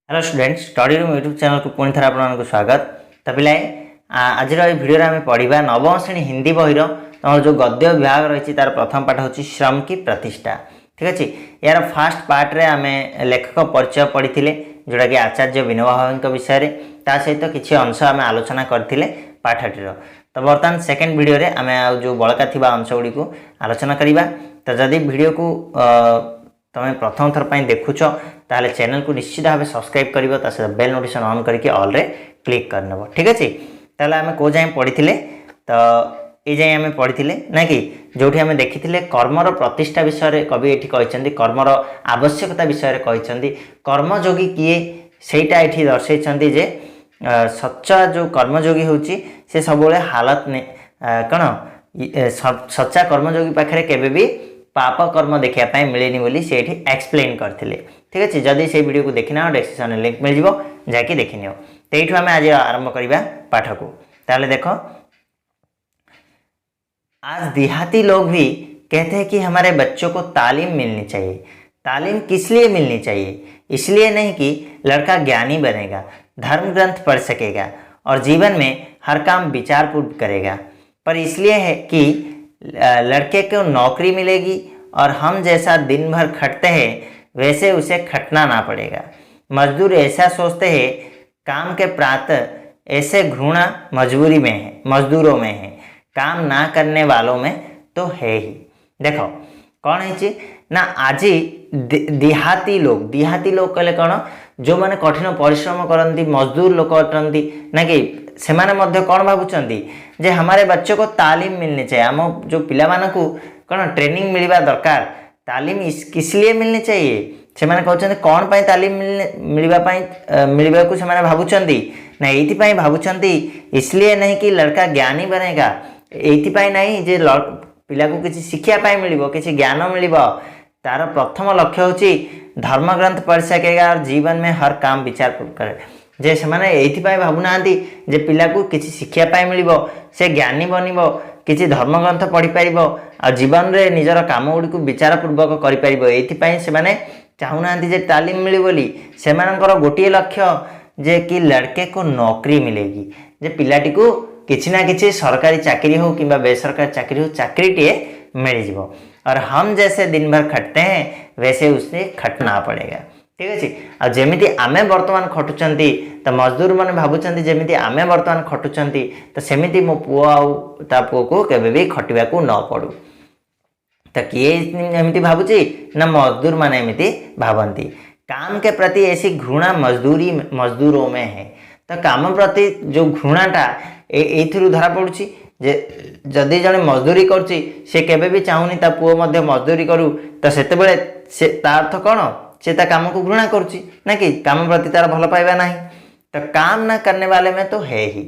Hello student study room YouTube channel को पुणी थर आपको स्वागत। तो पिलाए आज भिडियो आम पढ़ा नवम श्रेणी हिंदी बहिर तुम जो गद्य विभाग रही तार प्रथम पाठ हूँ श्रम की प्रतिष्ठा। ठीक अच्छे यार फास्ट पार्ट रे आम लेखक परिचय पढ़ी जोटा कि आचार्य विनोबा भावे विषय ता सहित किसी अंश आम आलोचना करते पाठटीर। तो बर्तमान सेकेंड वीडियो रे आम जो बड़का थी अंश गुड़ी को आलोचना करवा। तो जदि वीडियो को तुम प्रथम थर पर देखुच ताहले चैनल को निश्चित भाव सब्सक्राइब कर बेल नोटिफिकेशन ऑन करके ऑल रे क्लिक करनब। ठीक अच्छे ताहले आम कौ जाए पढ़ी तो ये जाए आम पढ़ी ना कि जो आम देखी कर्मर प्रतिष्ठा विषय कवि ये कहते कर्मर आवश्यकता विषय कहते कर्मयोगी किए सेटा ये दर्शाई जे सच्चा जो कर्मयोगी होची से सब हालत कौन सच्चा कर्मयोगी पाखे केबे भी पाप कर्म देखापी मिलेनि बोली से एक्सप्लेन करते। ठीक अच्छे जदि से वीडियो को देखना डिस्क्रिप्शन लिंक मिल जाकि देखी नियो। तो ये आम आज आरंभ करवा पाठ को। ताहले देखो आज देहाती लोग भी कहते हैं कि हमारे बच्चों को तालीम मिलनी चाहिए। तालीम किस लिए मिलनी चाहिए? इसलिए नहीं कि लड़का ज्ञानी बनेगा, धर्म ग्रंथ पढ़ सकेगा और जीवन में हर काम विचारपूर्वक करेगा, पर इसलिए है कि लड़के को नौकरी मिलेगी और हम जैसा दिन भर खटते हैं वैसे उसे खटना ना पड़ेगा। मजदूर ऐसा सोचते हैं, काम के प्रातः ऐसे घृणा मजबूरी में है, मजदूरों में है, काम ना करने वालों में तो है ही। देखो कौन है ना आज देहाती लोग कहले कौन जो मैंने कठिन परिश्रम करती मजदूर लोक अटंती ना कि सेमाने मध्य कौन भावुंट जे हमारे बच्चों को तालीम मिलनी चाहिए। आम जो पिला मानकू कौन ट्रेनिंग मिलवा दरकार, तालीम किस लिए मिलनी चाहिए से माने कहते कौन पाई तालीम मिलवा को से भावुंट ना ये भावुंट इसलिए नहीं कि लड़का ज्ञानी बनेगा, ये नहीं जे पिला को किसी शिक्षा मिल किसी ज्ञान मिल तार प्रथम लक्ष्य होची धर्म ग्रंथ पढ़ सकेगा और जीवन में हर काम विचार करे जे से माने ये भावुना जे पिला को किसी शिक्षा मिल से ज्ञानी बनब किसी धर्म ग्रंथ पढ़ी पार और जीवन में निजर काम गुड़ी को विचारपूर्वक कर चाहूना जे तालीम मिली बोली से गोटे लक्ष्य जे कि लड़के को नौकरी मिलेगी, जे पिलाटी को किसी ना किसी सरकारी चाकरी हो कि बेसरकारी चाकरी हो चाकरीटे मिल जाए और हम जैसे दिन भर खटते हैं वैसे उसे खटना पड़ेगा। ठीक अच्छे आ जमी आमे बर्तमान खटुंट तो मजदूर मैंने भावुंट जमी आमे बर्तमान खटुंट तो सेमती मो पुओ आ पुओ को केवे भी खटिया को न पड़ू। तो किए एमती भावुची ना मजदूर मैंने एमती भावती काम के प्रति ऐसी घृणा मजदूरों में है। तो काम प्रति जो घृणाटा ये धरा पड़ुची जे जदि जड़े मजदूरी करुच्ची से केबे भी चाहूनी ता पुओ मध्य मजदूरी करू तो सेतेबेले से अर्थ कौन से ता काम को घृणा करुच्ची ना कि काम प्रति तार भल पाइबा नहीं। तो काम ना करने वाले में तो है ही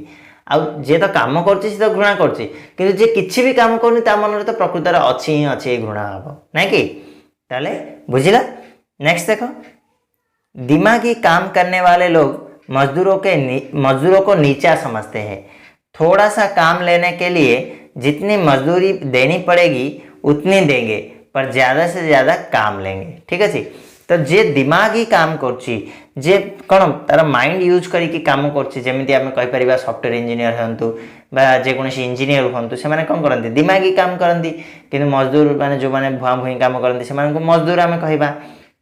आ जे तो काम करुच्ची से तो घृणा करुच्ची किंतु जे किछि भी काम करनी ता मन तो प्रकृतर अच्छी ही अच्छी घृणा हम ना कि ताले बुझिला। नेक्स्ट देखो दिमागी काम करने वाले लोग मजदूरों को नीचा समझते हैं। थोड़ा सा काम लेने के लिए जितनी मजदूरी देनी पड़ेगी उतनी देंगे पर ज़्यादा से ज़्यादा काम लेंगे। ठीक है तो जे दिमागी काम करची जे कौन तार माइंड यूज करके काम करची जमी आम कहीपर सॉफ्टवेयर इंजीनियर हूँ जेकोसी इंजीनियर हूँ से कौन करती दिमागी काम करती कि मजदूर मैंने जो मैंने भुआ भुई काम करती से मजदूर आम कह।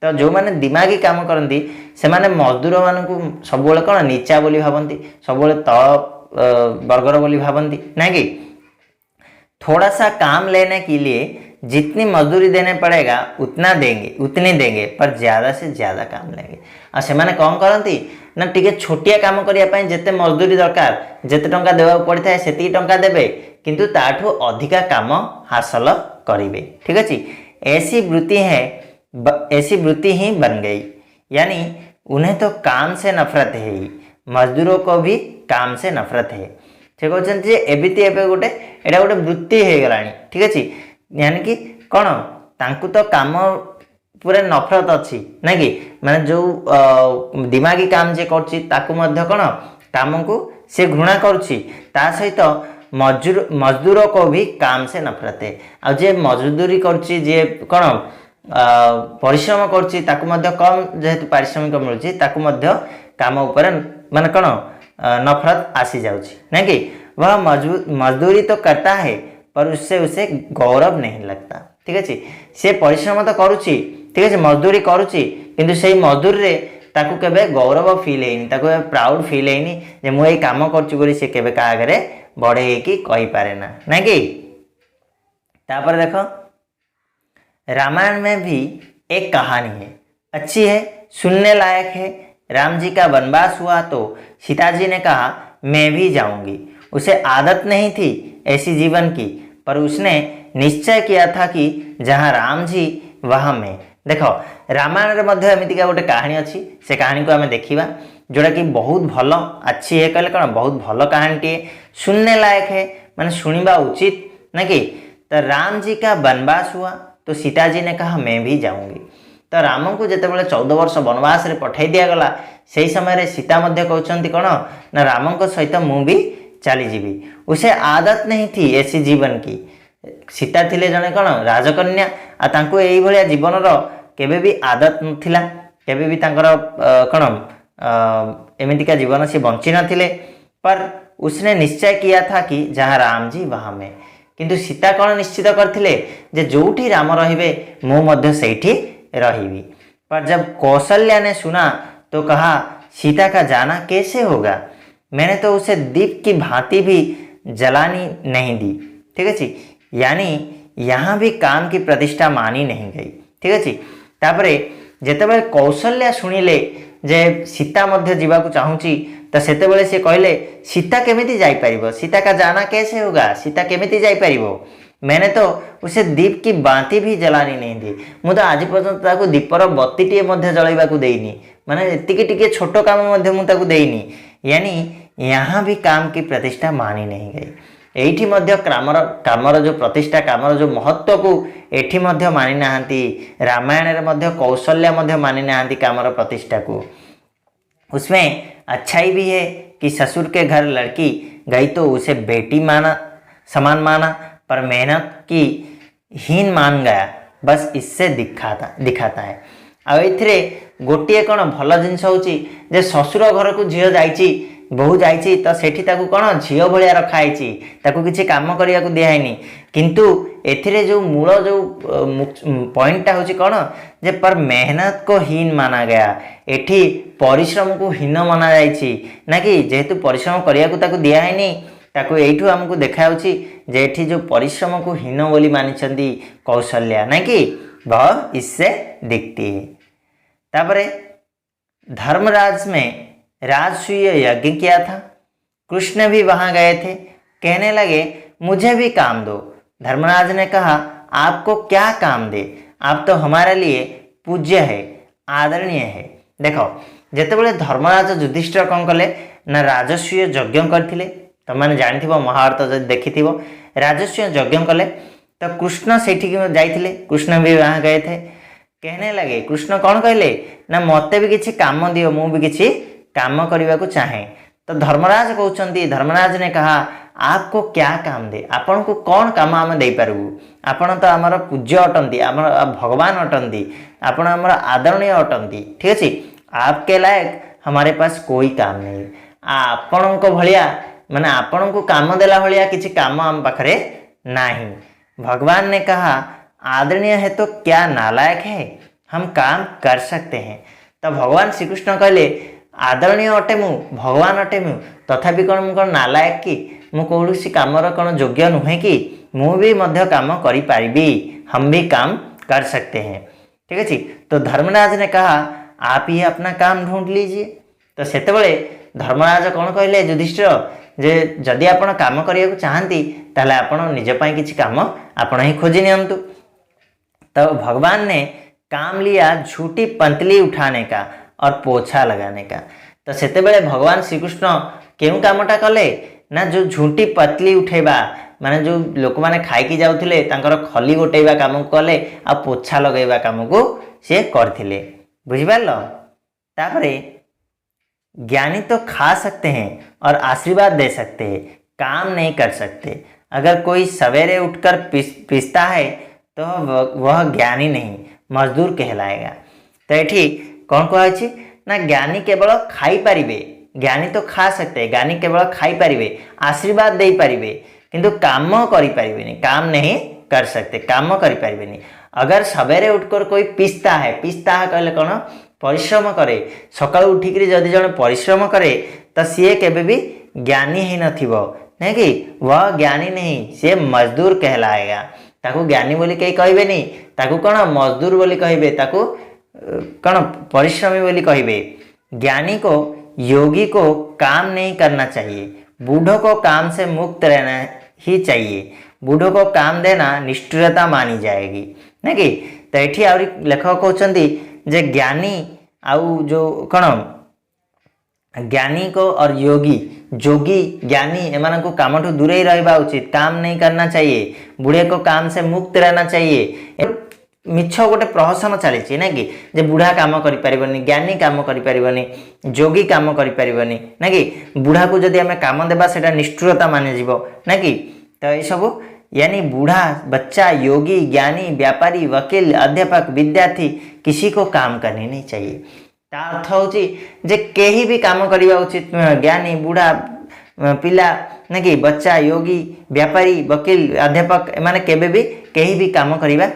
तो जो मैंने दिमागी काम करती से मजदूर मानक सब कौन नीचा बोली भावती सब तल बर्गर बोली भावती ना कि थोड़ा सा काम लेने के लिए जितनी मजदूरी देने पड़ेगा उतनी देंगे पर ज़्यादा से ज़्यादा काम लेंगे। और से माने कौन करती ना टिके छोटिया काम करने जिते मजदूरी दरकार जिते टंका देवा पड़ता है से टंका देवे किंतु ताठू अधिका काम हासिल करेंगे। ठीक अच्छे ऐसी वृत्ति ही बन गई, यानी उन्हें तो काम से नफरत है ही, मजदूरों को भी काम से नफरत है। ठीक कहते एबिति एबे गोटे एटा गोटे वृत्ति हो गला। ठीक अच्छे यानी कि कौन तांकु तो काम पूरा नफरत अच्छी ना कि माने जो दिमागी काम जे करछि ताकु मध्य कौन काम को से घृणा करुछि ता सहित मजदूरों को भी काम से नफरत है। आ जे मजदूरी करछि जे कौन परिश्रम करुच्ची ताकू मध्य कम जेहेतु पारिश्रमिक मिलूची ताकू मध्य काम ऊपर माने कौन नफरत आसी जाउची नहीं कि वह मजदूरी तो करता है पर उससे उसे गौरव नहीं लगता। ठीक अच्छे से परिश्रम तो करुच्ची ठीक अच्छे मजदूरी करुच्ची किंतु से मजदूरी रे ताकू केबे गौरव फील हैनी ताकू प्राउड फील हैनी जे मु एई काम करछु बोली से केबे का आगे बढ़े कि कहि पारे ना नहीं कि। तापर देखो रामायण में भी एक कहानी है, अच्छी है, सुनने लायक है। राम जी का वनवास हुआ तो सीता जी ने कहा मैं भी जाऊंगी। उसे आदत नहीं थी ऐसी जीवन की पर उसने निश्चय किया था कि जहाँ राम जी वहाँ मैं। देखो रामायण मध्य एमतीका गोटे कहानी अच्छी से कहानी को आम देखा जोटा कि बहुत भल अच्छी है कहले कौन बहुत भल कहानी टे सुनने लायक है माने सुनिबा उचित ना कि। तो राम जी का वनवास हुआ तो सीता जी ने कहा मैं भी जाऊंगी। तो राम को जिते 14 वर्ष वनवास रे पठाई दिया गला से समय रे सीता मध्य कहते कौन ना राम को सहित मु भी चली जीवी। उसे आदत नहीं थी ऐसी जीवन की। सीता थिले जने कौन राजकन्या आ तांको एई भलिया जीवन रो केबे भी आदत नथिला केबे भी तांकर कौन एमितिका जीवन से बंची नथिले पर उसने निश्चय किया था कि जहाँ राम जी वहाँ मैं। किंतु सीता कौन निश्चित करथिले जे जोठी राम रहिबे मु मध्य सेठी रहिबी। पर जब कौशल्या ने सुना तो कहा सीता का जाना कैसे होगा, मैंने तो उसे दीप की भांति भी जलानी नहीं दी। ठीक है यानी यहाँ भी काम की प्रतिष्ठा मानी नहीं गई। ठीक है तापरे जेतेबेले कौशल्या शुणिले जे सीता मध्य जीवाकू चाहूची तो सेतेबेले से कहले सीता केमिति जाई परिबो, सीता का जाना कैसे होगा, सीता केमिति जाई परिबो, मैंने तो उसे दीप की बाती भी जलानी नहीं दी। मु तो आज पर्यंत ताकू दीपर बत्ती टे मध्य जलाइबाकू देइनी माने एतिके टिके छोटो काम मध्य मु ताकू देइनी। यानी यहाँ भी काम की प्रतिष्ठा मानी नहीं गई। एठी मध्य कामर जो प्रतिष्ठा कामर जो महत्व को एठी मध्य मानी नाहंती। रामायण रे मध्य कौशल्या मध्य मानी नाहंती कामर प्रतिष्ठा को। उसमें अच्छाई भी है कि ससुर के घर लड़की गई तो उसे बेटी माना समान माना पर मेहनत की हीन मान गया, बस इससे दिखाता है। आ एथिरे गोटे कौन भल जिनस होची जे ससुर घर को झील जाइची बहु जाइची तो सेठी ताकू कौन झील भलिया रखाई ताकू किसी काम करने को दिखाई किंतु एथिरे जो मूल जो पॉइंटा होची कौन जे पर मेहनत को हीन माना गया। एठी परिश्रम को हीन माना जाइची ना कि जेहेतु परिश्रम करने को ताकू दिखाई ताकू एठू हमको देखा जे एठी जो परिश्रम को हीन बोली मानिछंती कौशल्या ना कि वह इससे दिखती है। तापरे धर्मराज में राजसूय यज्ञ किया था, कृष्ण भी वहां गए थे। कहने लगे मुझे भी काम दो। धर्मराज ने कहा आपको क्या काम दे, आप तो हमारे लिए पूज्य है आदरणीय है। देखो जेतेबेले धर्मराज युधिष्ठिर कौन कले ना राजस्वीय यज्ञ करथिले। तुम मैंने जानी महाभारत जब देखी राजस्वीय यज्ञ कले तो कृष्ण सेठी जाइथिले, कृष्ण भी वहां गए थे। कहने लगे कृष्ण कौन कहले ना मते भी किसी काम दियो मु भी किसी काम करने को चाहे। तो धर्मराज कहते धर्मराज ने कहा आपको क्या काम दे, आपन को कौन काम आम दे पारबू, आपन तो आमर पूज्य अटंती आमर भगवान अटंती आपन आमर आदरणीय अटंती। ठीक अच्छे आपके लायक हमारे पास कोई काम नहीं। आपण को भलिया माने आपण को काम देला भलिया किसी काम आम पाखरे नहीं। भगवान ने कहा आदरणीय है तो क्या नालायक है, हम काम कर सकते हैं। तो भगवान श्री कृष्ण कहले आदरणीय अटे मु भगवान अटे मु तथापि कौन मु कौन नालायक कि मु कौसी कामर कौन योग्य नुहे कि मु भी मध्य काम करि पारिबी, हम भी काम कर सकते हैं। ठीक है तो धर्मराज ने कहा आप ही अपना काम ढूंढ लीजिए। तो सेतेबेले धर्मराज कौन कहले युधिष्ठिर जे जदि आपण काम करने को चाहती ताले आपण निज पई किछि काम आपण ही खोजी नियंतु। तो भगवान ने काम लिया झूठी पंतली उठाने का और पोछा लगाने का। तो सेतेबेले भगवान श्री कृष्ण केउ कामटा कले ना जो झूठी पतली उठेबा माने जो लोक माने खाइकी जाउथिले तांकर खली गोटेबा काम कले आ पोछा लगेबा काम को से करथिले। बुझिपारल। तापरे ज्ञानी तो खा सकते हैं और आशीर्वाद दे सकते हैं, काम नहीं कर सकते। अगर कोई सवेरे उठकर पीसता है तो वह ज्ञानी नहीं, मजदूर कहलाएगा। तो ये कौन कहुछि ना ज्ञानी केवल खाई पारिबे, ज्ञानी तो खा सकते, ज्ञानी केवल खाई पारिबे, आशीर्वाद दे पारिबे, किंतु काम करि पारिबेनी, काम नहीं कर सकते, काम करि पारिबेनी। अगर सवेरे उठकर कोई पिस्ता है कहले कौन परिश्रम करे, सकाळु उठिक जदि जन परिश्रम करे तो सी केबे भी ज्ञानी ही नथिबो, नहीं कि वह ज्ञानी नहीं, सी मजदूर कहलाएगा। ताकू ज्ञानी बोली कहीं कहबेनी, ताकू कौन मजदूर बोली कहबे, ताकू कौन परिश्रमी बोली कहबे। ज्ञानी को, योगी को काम नहीं करना चाहिए, बूढ़ों को काम से मुक्त रहना ही चाहिए। बूढ़ों को काम देना निष्ठुरता मानी जाएगी, नहीं कि। तो ये आहरी लेखक कहते जे ज्ञानी आउ जो कौन ज्ञानी को और योगी, जोगी ज्ञानी एमान को काम ठू दूरे रहा उचित, काम नहीं करना चाहिए, बूढ़े को काम से मुक्त रहना चाहिए। मिछ गोटे प्रहसन चली ना कि जे बुढ़ा काम करि परिबनी, ज्ञानी काम करि परिबनी, जोगी काम करि परिबनी, ना कि बुढ़ा को जदि आमे काम देबा सेटा निष्ठुरता माने जीवो, ना कि। तो ये सब यानी बूढ़ा, बच्चा, योगी, ज्ञानी, व्यापारी, वकील, अध्यापक, विद्यार्थी किसी को काम करनी नहीं चाहिए। ता अर्थ होची जे केही भी काम करवा उचित नुह। ज्ञानी, बूढ़ा, पिला, ना कि बच्चा, योगी, व्यापारी, वकील, अध्यापक एमाने केबे भी केही भी काम करवा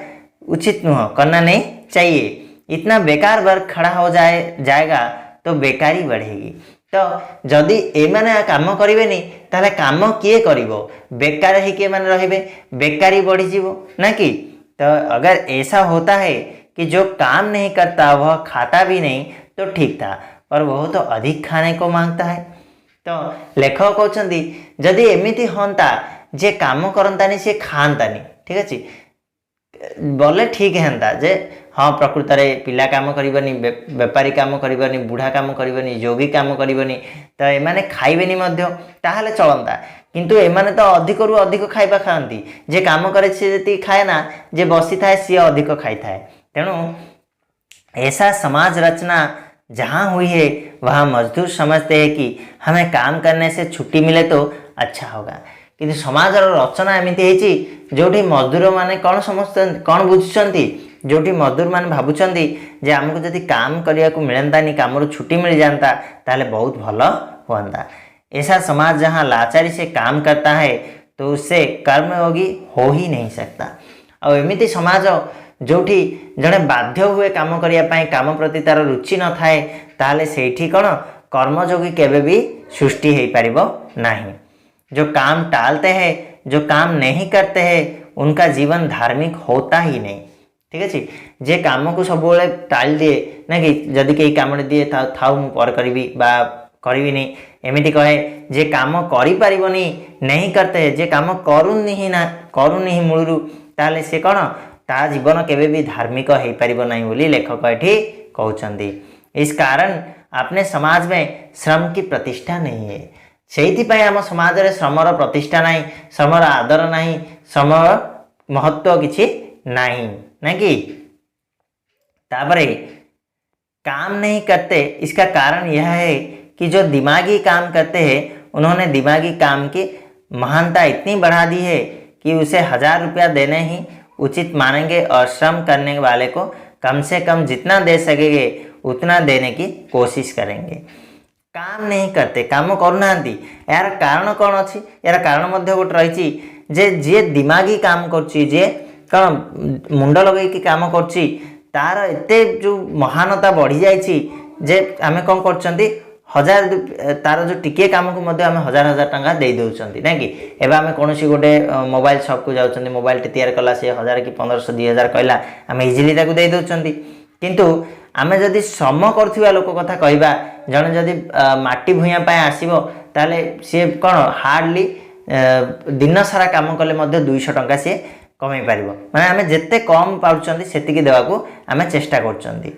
उचित नुह, करना नहीं चाहिए। इतना बेकार वर्ग खड़ा हो जाएगा तो बेकारी बढ़ेगी। तो जदि एमाने काम करेनि ताले काम किए करिवो, बेकार ही किए माने रहिबे, बेकारी बढ़ी जीवो, ना कि। तो अगर ऐसा होता है कि जो काम नहीं करता वह खाता भी नहीं तो ठीक था, पर वह तो अधिक खाने को मांगता है। तो लेखक कहते जदि एमिति होता जे काम करतानी से खातानी, ठीक अच्छे बोले ठीक है जे हाँ प्रकृत में पिला काम करनी, बेपारी काम करनी, बुढ़ा काम करनी, जोगी काम करनी, तो एमाने खाइबेनी मध्य ताहले चलता। किंतु एमाने तो अधिक रु अधिक खाइबा खाती, जे काम करे सी जी खाए ना, जे बसी थाए सी अधिक खाई थाए। तेणु ऐसा समाज रचना जहाँ हुई है वहाँ मजदूर समझते हैं कि हमें काम करने से छुट्टी मिले तो अच्छा होगा, किंतु समाज रचना एमती है जो मजदूर मैंने कौन समझते कौन बुझुंट, जो मजदूर मैंने भावुंट जे आमको जदि काम करने को मिलतानी, काम छुट्टी मिल जाता ताहले बहुत भल हुआ। ऐसा समाज जहाँ लाचारी से काम करता है तो उससे कर्मयोगी हो ही नहीं सकता। और एमती समाज जोठी जड़े बाध्य हुए काम करने, काम प्रति तार रुचि न थाए, ताहले सेठी कौन कर्मयोगी केबे भी सृष्टि हो पारिबो नहीं। जो काम टालते हैं, जो काम नहीं करते हैं, उनका जीवन धार्मिक होता ही नहीं, ठीक है। जे काम को सब टाल दिए ना कि जदि कहीं काम दिए था मु पर करी बा करी नहीं एमती कहे, जे काम करी नहीं करते, जे काम करूनी मूलरू, ताले से कौन ता जीवन केवे भी धार्मिक हो पारिबो नहीं बोली लेखक ये कहते। इस कारण अपने समाज में श्रम की प्रतिष्ठा नहीं है, से आम समाज में श्रमर प्रतिष्ठा नहीं, श्रमर आदर नहीं, श्रम महत्व किसी नहीं, ना कि। तापरे काम नहीं करते, इसका कारण यह है कि जो दिमागी काम करते हैं उन्होंने दिमागी काम की महानता इतनी बढ़ा दी है कि उसे 1000 रुपया देने ही उचित मानेंगे और श्रम करने वाले को कम से कम जितना दे सकेंगे उतना देने की कोशिश करेंगे। काम नहीं करते, काम करूना, यार कारण कौन अच्छी, यार कारण मध्य गोटे रही जे जे दिमागी काम करछि, जे कौन मुंड लगे काम करछि, तार एते जो महानता बढ़ी जाइछि जे आमे कौन करछंती 1000 तार जो टिके काम को मध्य आमे 1000 टंका दे दउछंती, ना कि। एबा आमे कोनोसी गोटे मोबाइल शॉप को जाउछंती, मोबाइल टे तैयार कला से 1000 कि 1500 2000 कहला आमे इजिली ताकू दे दउछंती। किंतु आमे जदि श्रम करथिबा लोक कथा कहबा, जने जदि माटी भुइया पाए आसीबो ताले से कोन हार्डली दिन सारा काम कले मध्य 200 टंका से कमाई पारिबो, माने आमे जत्ते कम पाउछंती सेतिकी देवाकू आमे चेष्टा करछंती।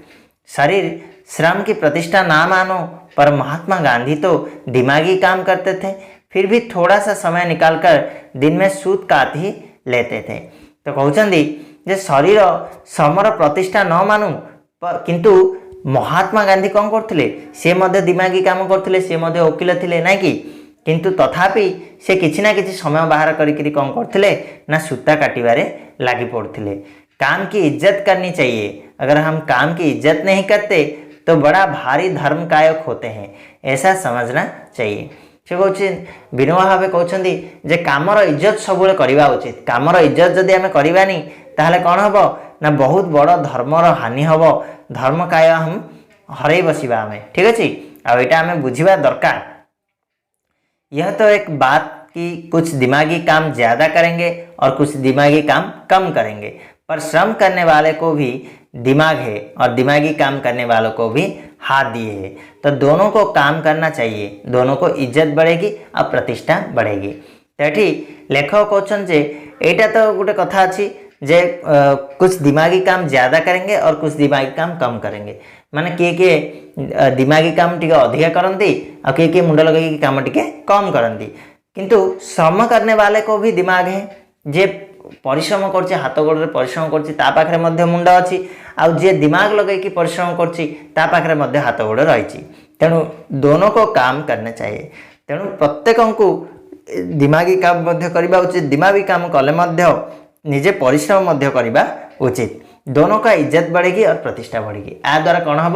शरीर श्रम की प्रतिष्ठा ना मानो, पर महात्मा गांधी तो दिमागी काम करते थे, फिर भी थोड़ा सा समय निकालकर दिन में सूत काट ही लेते थे। तो कहते जे शरीर श्रमर प्रतिष्ठा न मानू, पर किंतु महात्मा गांधी कौन करथिले, से मध्य दिमागी काम करथिले, से मध्य वकील थिले ना कि। किंतु तथापि से किछि ना किछि समय बाहर करिकरी कौन करथिले ना सूता काटिबारे लागि पड़थिले। काम की इज्जत करनी चाहिए। अगर हम काम की इज्जत नहीं करते तो बड़ा भारी धर्म कायक होते हैं, ऐसा समझना चाहिए। से कौन विनोबा भावे कहते जे कामर इज्जत सब करवा उचित। कामर इज्जत जदि आम करवानी ताहले कौन हम ना बहुत बड़ धर्मर हानि हम, धर्म काय हम हरई बसवा आम। ठीक अच्छे, आईटा आम बुझा दरकार। यह तो एक बात कि कुछ दिमागी काम ज़्यादा करेंगे और कुछ दिमागी काम कम करेंगे, पर श्रम करने वाले को भी दिमाग है और दिमागी काम करने वालों को भी हाथ दिए है, तो दोनों को काम करना चाहिए, दोनों को इज्जत बढ़ेगी और प्रतिष्ठा बढ़ेगी। तो ये लेखक कहते जे यहाँ तो गोटे कथा अच्छी जे कुछ दिमागी काम ज़्यादा करेंगे और कुछ दिमागी काम कम करेंगे। माने किए दिमागी काम टी अधिका करती और किए मुंड लगे काम टी कम करती, किंतु श्रम करने वाले को भी दिमाग है। जे परिश्रम कर हाथ गोड़े परिश्रम कर मुंड अच्छी, आउ जे दिमाग लगे परिश्रम कर हाथ गोड़ रही। तेणु दोनों को काम करना चाहिए। तेणु प्रत्येक को दिमागी काम करने उचित, दिमागी काम कले निजे परिश्रम करने उचित। दोनों का इज्जत बढ़ेगी और प्रतिष्ठा बढ़ेगी। आ द्वारा कौन हम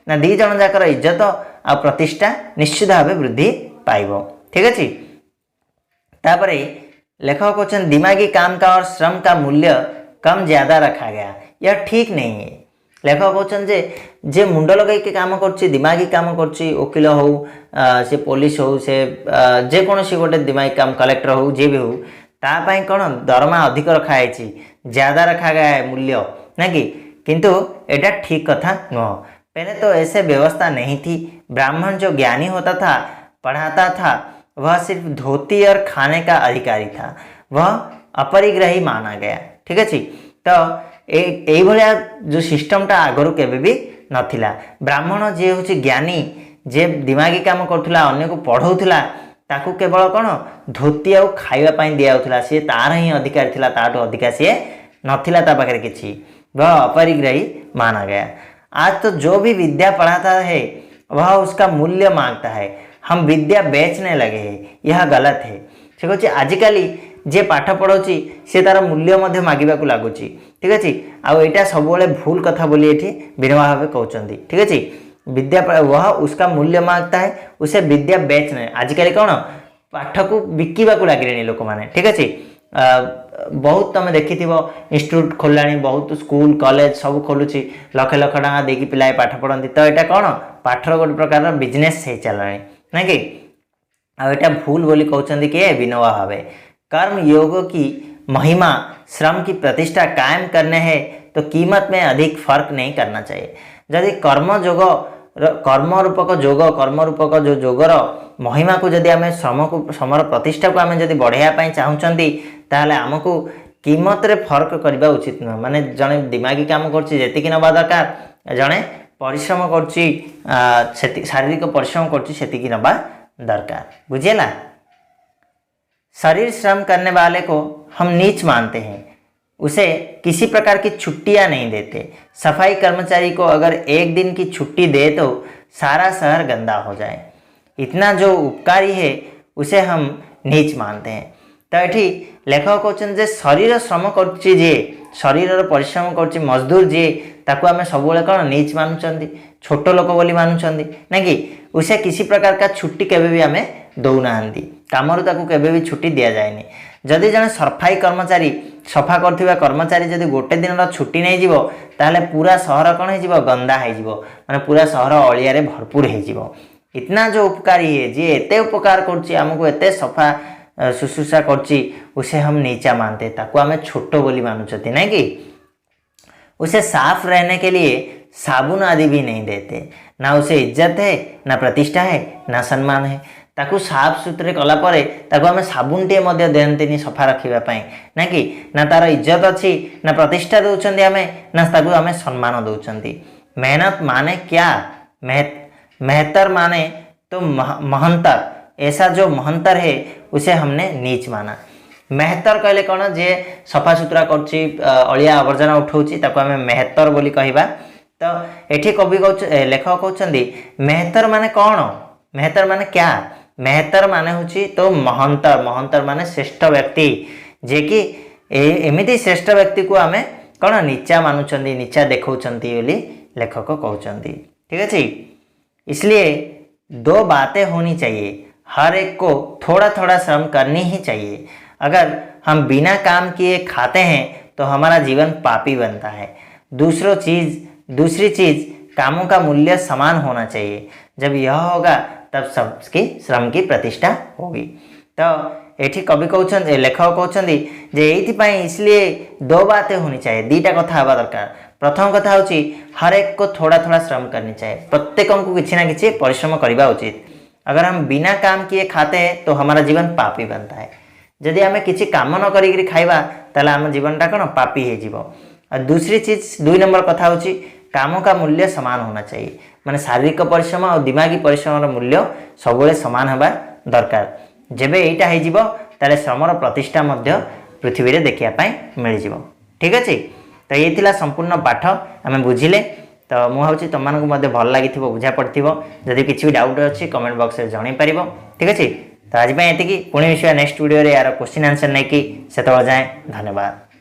ना दी जन जाकर इज्जत और प्रतिष्ठा निश्चित भाव वृद्धि पाइब। ठीक अच्छे। तापरे लेखक कहते दिमागी काम का और श्रम का मूल्य कम ज़्यादा रखा गया, यह ठीक नहीं है। लेखक कहते जे मुंड लगे काम कर दिमागी काम कर वकिल हो से पुलिस हो से जेकोसी गोटे दिमागी काम कलेक्टर हो जे भी हो तापाई कौन दरमा अधिक रखाई ज़्यादा रखा गया है मूल्य ना कि, किंतु एटा ठीक कथा नुह। पहले तो ऐसे व्यवस्था नहीं थी। ब्राह्मण जो ज्ञानी होता था पढ़ाता था वह सिर्फ धोती और खाने का अधिकारी था, वह अपरिग्रही माना गया। ठीक अच्छे। तो यही भाया जो सिस्टमटा आगरू केबे भी नथिला। ब्राह्मण जे हूँ ज्ञानी जे दिमागी काम करुला अन्य को पढ़ाऊला ताकू केवल कौन धोती आउ खाइबा दिया सी तार ही अधिकारी थिला, ताठू अधिका सी नथिला ता पाखरे किछि, वह अपरिग्रही माना गया। आज तो जो भी विद्या पढ़ाता है वह उसका मूल्य मांगता है। हम विद्या बेचने लगे हैं, यह गलत है। से कहते आजिकल जे पाठ पढ़ाऊँगी सी तार मूल्य मांगवा को लगुच। ठीक अच्छे। आईटा सब भूल कथा बोली ये विनोबा भावे कहते। ठीक अच्छे। विद्या वह उसका मूल्य मांगता है, उसे विद्या बेचने। आजिकल कौन पाठ को बिकिबा को लगे लोक मैंने। ठीक अच्छे। बहुत तुम देखि इंस्टीट्यूट खोलला, बहुत स्कूल कॉलेज सब खोलुची, लक्ष लक्ष टका देकी पिला पाठ पढ़ती। तो यहाँ कौन पाठर गोटे प्रकार बिजनेस हो चला ना कि, आटा भूल बोली कहते किए विनोबा भावे। कर्म योग की महिमा श्रम की प्रतिष्ठा कायम करने है तो कीमत में अधिक फर्क नहीं करना चाहिए। यदि कर्म रूपक जो जोगर महिमा को जदि आम श्रम को श्रमर प्रतिष्ठा को आम जदि बढ़ाई चाहूँगी ताहले आमको कीमत रे फर्क करवा उचित नुह। माने जड़े दिमागी काम करती नवा दरकार, जड़े परिश्रम कर शारीरिक परिश्रम कर नवा दरकार। बुझेला। शरीर श्रम करने वाले को हम नीच मानते हैं, उसे किसी प्रकार की छुट्टियां नहीं देते। सफाई कर्मचारी को अगर एक दिन की छुट्टी दे तो सारा शहर गंदा हो जाए। इतना जो उपकारी है उसे हम नीच मानते हैं। तो ये लेखक कहते शरीर श्रम कर शरीर परिश्रम कर मजदूर जी ताकू आम सब कौन नीच मानुंट, छोट लोक बोली मानुंट ना कि, उसे किसी प्रकार का छुट्टी केवे भी आम दौना, कामरू ताकू केवे भी छुट्टी दि जाए। जदि जड़े सफाई कर्मचारी सफा करथिबा कर्मचारी जदि गोटे दिन छुट्टी नहीं जीवो ताहले पूरा शहर कौन हो गंदा हो, माने पूरा शहर अलिया रे भरपूर हो। इतना जो उपकारी है जी एते उपकार करछि हमको एते सफा शुश्रूषा करछि उसे हम नीचा मानते, ताकू आम छोट बोली मानुचती ना कि। उसे साफ रहने के लिए साबुन आदि भी नहीं देते। ना उसे इज्जत है, ना प्रतिष्ठा है, ना सम्मान है। ताकू साफ सुथरे कला परे ताकू आम साबुन टे मध्य देहंतिनी सफा रखिबा ना कि, ना तार इज्जत अच्छी ना प्रतिष्ठा दौरान आम ना ताकू आम सम्मान दौरान। मेहनत माने क्या, मेहतर माने तो महंतर, ऐसा जो महंतर है उसे हमने नीच माना। मेहतर कहले कौन जे सफा सुतरा करछि अलिया आवर्जना उठाउछि ताकू आम मेहतर बोली कहबा। तो एठी कवि लेखक कहते मेहतर माने कौन, मेहतर माने क्या, मेहतर माने होछि तो महंतर। महंतर माने श्रेष्ठ व्यक्ति, जे कि एमिति श्रेष्ठ व्यक्ति को आमे कौन नीचा मानुचंदी नीचा देखौचंती बोली लेखक कहउचंती। ठीक है, इसलिए दो बातें होनी चाहिए, हर एक को थोड़ा थोड़ा श्रम करनी ही चाहिए। अगर हम बिना काम किए खाते हैं तो हमारा जीवन पापी बनता है। दूसरी चीज कामों का मूल्य समान होना चाहिए। जब यह होगा तब सबकी श्रम की प्रतिष्ठा होगी। तो एठी कवि कहते लेखक कहते जे एइथिपाई इसलिए दो बातें होनी चाहिए, दीटा कथा हवा दरकार। प्रथम कथा होची हर एक को थोड़ा थोड़ा श्रम करनी चाहिए, प्रत्येक को किसी ना किसी परिश्रम करवा उचित। अगर हम बिना काम किए खाते हैं तो हमारा जीवन पापी बनता है। जदि आम किसी काम न करी खाइबा ताले आम जीवनटा कौन पापी हो जीवो। और दूसरी चीज 2 नंबर कथा होची कामों का मूल्य समान होना चाहिए, माने शारीरिक परिश्रम और दिमागी परिश्रम मूल्य सब सामान होगा दरकार। जेबे एटा हो जीवो ताले श्रमर प्रतिष्ठा मध्य पृथ्वी रे देखिया पाई मिल जीवो। ठीक अछि, तो ये थिला संपूर्ण पाठ आम बुझिले। तो मुझे तुम मानक भल लगी बुझा पड़ो। जदि किसी भी डाउट अच्छी कमेंट बॉक्स में जन पार। ठीक अच्छे, तो आज ये पुणी मिशा नेक्स्ट वीडियो यार क्वेश्चन आंसर नहीं कि से जाए। धन्यवाद।